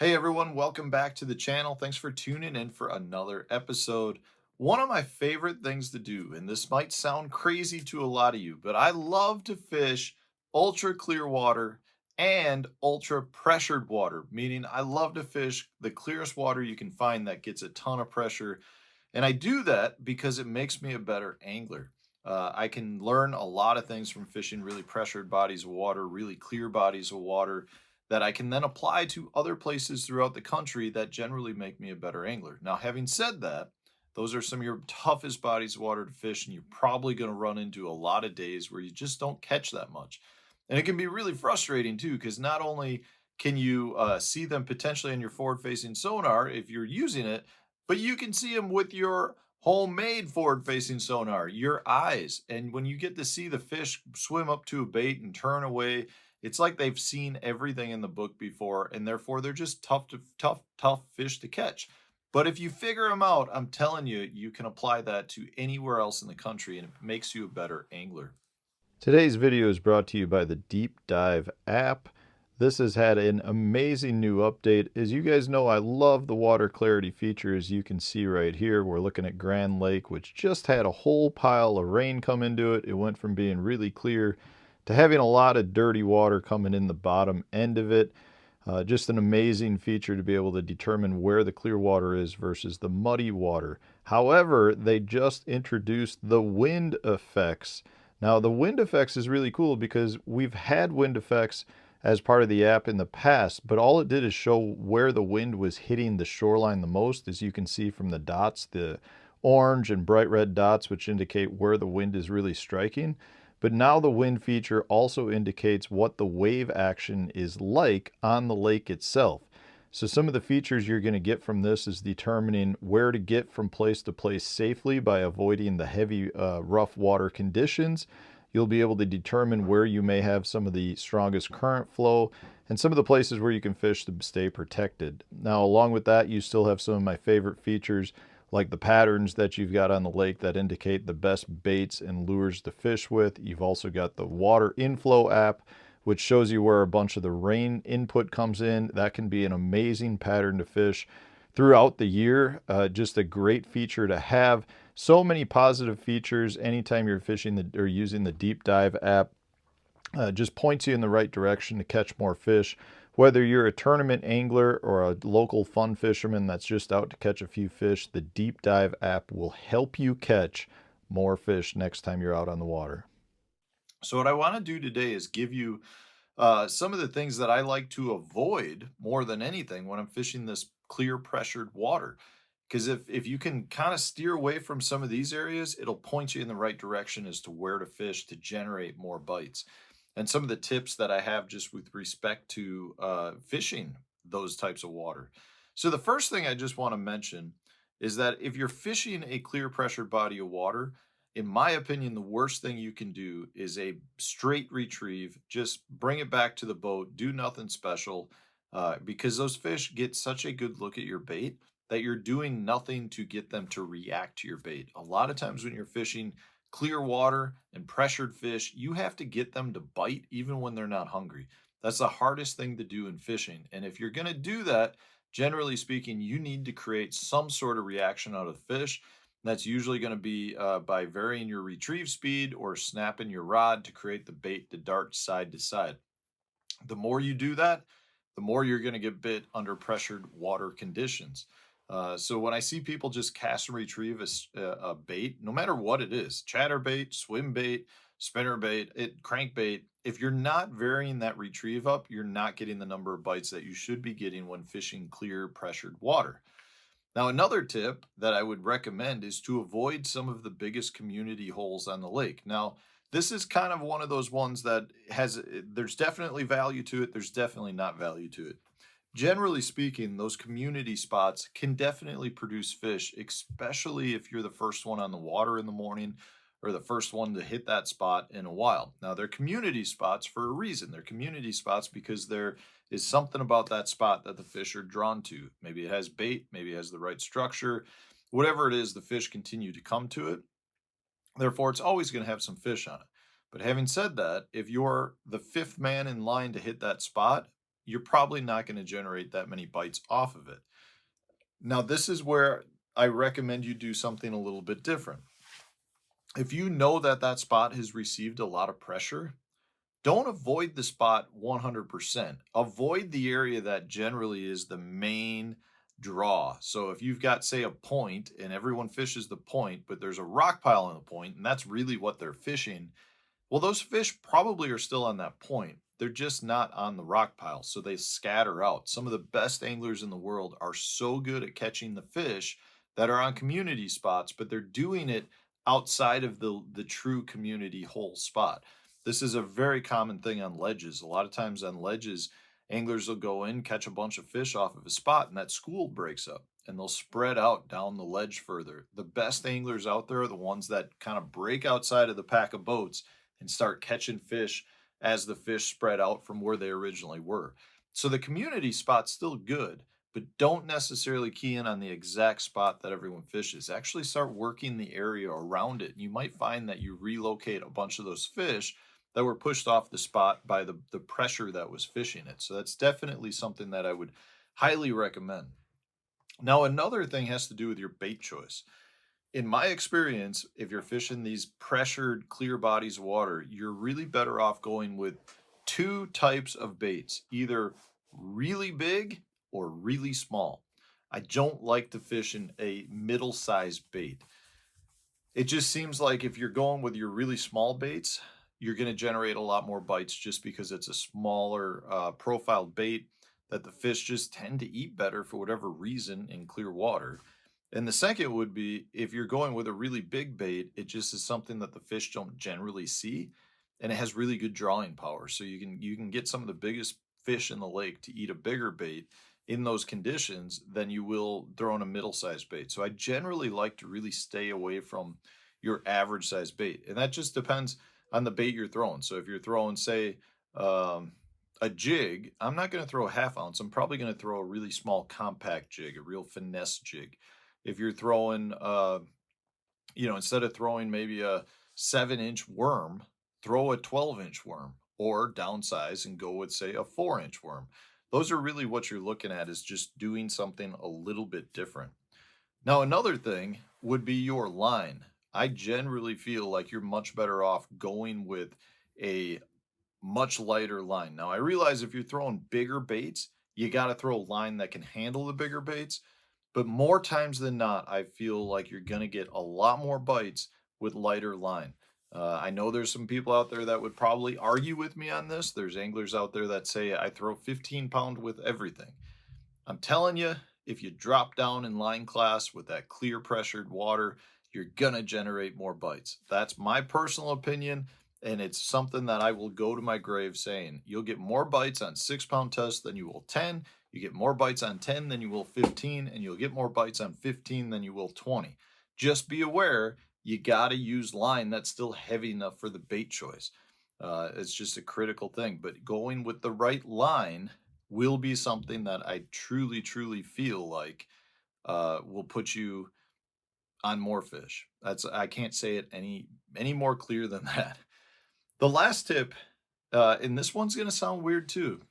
Hey everyone, welcome back to the channel. Thanks for tuning in for another episode. One of my favorite things to do, and this might sound crazy to a lot of you, but I love to fish ultra clear water and ultra pressured water, meaning I love to fish the clearest water you can find that gets a ton of pressure. And I do that because it makes me a better angler. I can learn a lot of things from fishing really pressured bodies of water, really clear bodies of water that I can then apply to other places throughout the country that generally make me a better angler. Now, having said that, those are some of your toughest bodies of water to fish, and you're probably going to run into a lot of days where you just don't catch that much. And it can be really frustrating too, because not only can you see them potentially in your forward facing sonar if you're using it, but you can see them with your homemade forward facing sonar, your eyes. And when you get to see the fish swim up to a bait and turn away, it's like they've seen everything in the book before, and therefore they're just tough fish to catch. But if you figure them out, I'm telling you, you can apply that to anywhere else in the country, and it makes you a better angler. Today's video is brought to you by the Deep Dive app. This has had an amazing new update. As you guys know, I love the water clarity feature. As you can see right here, we're looking at Grand Lake, which just had a whole pile of rain come into it. It went from being really clear to having a lot of dirty water coming in the bottom end of it. Just an amazing feature to be able to determine where the clear water is versus the muddy water. However, they just introduced the wind effects. Now, the wind effects is really cool because we've had wind effects as part of the app in the past, but all it did is show where the wind was hitting the shoreline the most, as you can see from the dots, the orange and bright red dots, which indicate where the wind is really striking. But now the wind feature also indicates what the wave action is like on the lake itself. So some of the features you're going to get from this is determining where to get from place to place safely by avoiding the heavy, rough water conditions. You'll be able to determine where you may have some of the strongest current flow and some of the places where you can fish to stay protected. Now, along with that, you still have some of my favorite features like the patterns that you've got on the lake that indicate the best baits and lures to fish with. You've also got the water inflow app, which shows you where a bunch of the rain input comes in. That can be an amazing pattern to fish throughout the year. Just a great feature to have. So many positive features anytime you're fishing or using the Deep Dive app. Just points you in the right direction to catch more fish. Whether you're a tournament angler or a local fun fisherman that's just out to catch a few fish, the Deep Dive app will help you catch more fish next time you're out on the water. So, what I want to do today is give you some of the things that I like to avoid more than anything when I'm fishing this clear pressured water. Because if you can kind of steer away from some of these areas, it'll point you in the right direction as to where to fish to generate more bites. And some of the tips that I have just with respect to fishing those types of water. So the first thing I just want to mention is that if you're fishing a clear pressured body of water, in my opinion, the worst thing you can do is a straight retrieve. Just bring it back to the boat, do nothing special, because those fish get such a good look at your bait that you're doing nothing to get them to react to your bait. A lot of times when you're fishing clear water and pressured fish, you have to get them to bite even when they're not hungry. That's the hardest thing to do in fishing. And if you're going to do that, generally speaking, you need to create some sort of reaction out of the fish. That's usually going to be by varying your retrieve speed or snapping your rod to create the bait to dart side to side. The more you do that, the more you're going to get bit under pressured water conditions. So when I see people just cast and retrieve a bait, no matter what it is, chatter bait, swim bait, spinner bait, crankbait, if you're not varying that retrieve up, you're not getting the number of bites that you should be getting when fishing clear pressured water. Now, another tip that I would recommend is to avoid some of the biggest community holes on the lake. Now, this is kind of one of those ones that there's definitely value to it, there's definitely not value to it. Generally speaking, those community spots can definitely produce fish, especially if you're the first one on the water in the morning or the first one to hit that spot in a while. Now, they're community spots for a reason. They're community spots because there is something about that spot that the fish are drawn to. Maybe it has bait, maybe it has the right structure. Whatever it is, the fish continue to come to it. Therefore, it's always going to have some fish on it. But having said that, if you're the fifth man in line to hit that spot, you're probably not going to generate that many bites off of it. Now, this is where I recommend you do something a little bit different. If you know that that spot has received a lot of pressure, don't avoid the spot 100%. Avoid the area that generally is the main draw. So if you've got, say, a point and everyone fishes the point, but there's a rock pile on the point, and that's really what they're fishing, well, those fish probably are still on that point. They're just not on the rock pile, so they scatter out. Some of the best anglers in the world are so good at catching the fish that are on community spots, but they're doing it outside of the true community hole spot. This is a very common thing on ledges. A lot of times on ledges, anglers will go in, catch a bunch of fish off of a spot, and that school breaks up and they'll spread out down the ledge further. The best anglers out there are the ones that kind of break outside of the pack of boats and start catching fish as the fish spread out from where they originally were. So the community spot's still good, but don't necessarily key in on the exact spot that everyone fishes. Actually start working the area around it. You might find that you relocate a bunch of those fish that were pushed off the spot by the pressure that was fishing it. So that's definitely something that I would highly recommend. Now, another thing has to do with your bait choice. In my experience, if you're fishing these pressured, clear bodies of water, you're really better off going with two types of baits, either really big or really small. I don't like to fish in a middle sized bait. It just seems like if you're going with your really small baits, you're going to generate a lot more bites just because it's a smaller profiled bait that the fish just tend to eat better for whatever reason in clear water. And the second would be if you're going with a really big bait, it just is something that the fish don't generally see, and it has really good drawing power. So you can get some of the biggest fish in the lake to eat a bigger bait in those conditions than you will throwing a middle-sized bait. So I generally like to really stay away from your average size bait. And that just depends on the bait you're throwing. So if you're throwing, say, a jig, I'm not going to throw a half ounce. I'm probably going to throw a really small compact jig, a real finesse jig. If you're throwing, instead of throwing maybe a 7-inch worm, throw a 12-inch worm or downsize and go with, say, a 4-inch worm. Those are really what you're looking at is just doing something a little bit different. Now, another thing would be your line. I generally feel like you're much better off going with a much lighter line. Now, I realize if you're throwing bigger baits, you got to throw a line that can handle the bigger baits. But more times than not, I feel like you're going to get a lot more bites with lighter line. I know there's some people out there that would probably argue with me on this. There's anglers out there that say I throw 15-pound with everything. I'm telling you, if you drop down in line class with that clear pressured water, you're going to generate more bites. That's my personal opinion. And it's something that I will go to my grave saying you'll get more bites on 6-pound tests than you will 10. You get more bites on 10 than you will 15, and you'll get more bites on 15 than you will 20. Just be aware you got to use line that's still heavy enough for the bait choice. It's just a critical thing. But going with the right line will be something that I truly, truly feel like will put you on more fish. I can't say it any more clear than that. The last tip, and this one's going to sound weird too.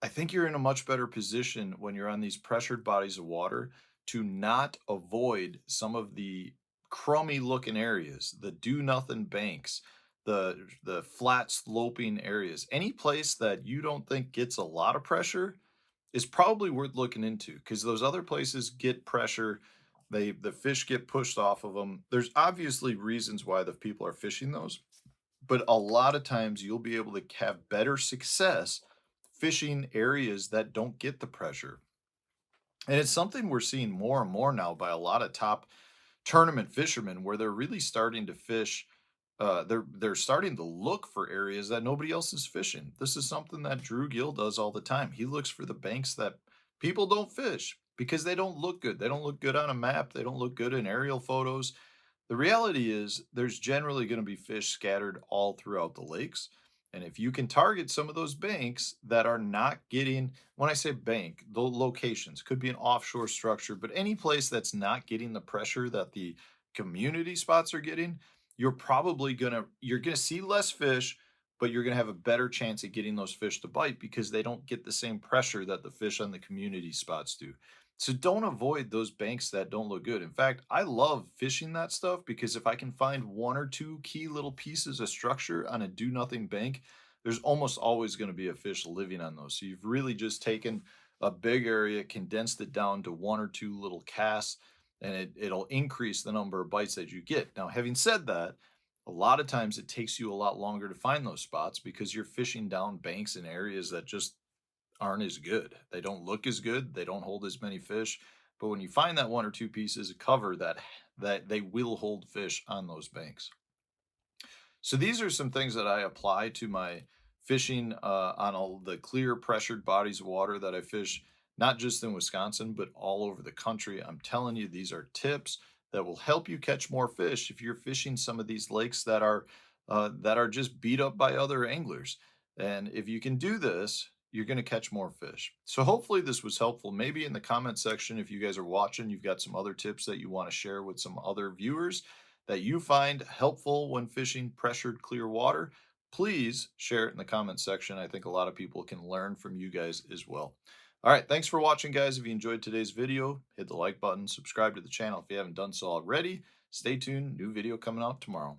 I think you're in a much better position when you're on these pressured bodies of water to not avoid some of the crummy looking areas, the do nothing banks, the flat sloping areas. Any place that you don't think gets a lot of pressure is probably worth looking into because those other places get pressure. The fish get pushed off of them. There's obviously reasons why the people are fishing those, but a lot of times you'll be able to have better success fishing areas that don't get the pressure. And it's something we're seeing more and more now by a lot of top tournament fishermen where they're really starting to fish. They're starting to look for areas that nobody else is fishing. This is something that Drew Gill does all the time. He looks for the banks that people don't fish because they don't look good. They don't look good on a map. They don't look good in aerial photos. The reality is there's generally going to be fish scattered all throughout the lakes. And if you can target some of those banks that are not getting, when I say bank, the locations could be an offshore structure, but any place that's not getting the pressure that the community spots are getting, you're going to see less fish, but you're going to have a better chance at getting those fish to bite because they don't get the same pressure that the fish on the community spots do. So don't avoid those banks that don't look good. In fact, I love fishing that stuff because if I can find one or two key little pieces of structure on a do nothing bank, there's almost always going to be a fish living on those. So you've really just taken a big area, condensed it down to one or two little casts, and it'll increase the number of bites that you get. Now, having said that, a lot of times it takes you a lot longer to find those spots because you're fishing down banks in areas that just aren't as good. They don't look as good, they don't hold as many fish, but when you find that one or two pieces of cover that they will hold fish on those banks. So these are some things that I apply to my fishing on all the clear pressured bodies of water that I fish, not just in Wisconsin, but all over the country. I'm telling you, these are tips that will help you catch more fish if you're fishing some of these lakes that are just beat up by other anglers. And if you can do this, you're going to catch more fish. So hopefully this was helpful. Maybe in the comment section, if you guys are watching, you've got some other tips that you want to share with some other viewers that you find helpful when fishing pressured clear water, please share it in the comments section. I think a lot of people can learn from you guys as well. All right, thanks for watching, guys. If you enjoyed today's video, hit the like button, subscribe to the channel if you haven't done so already. Stay tuned, new video coming out tomorrow.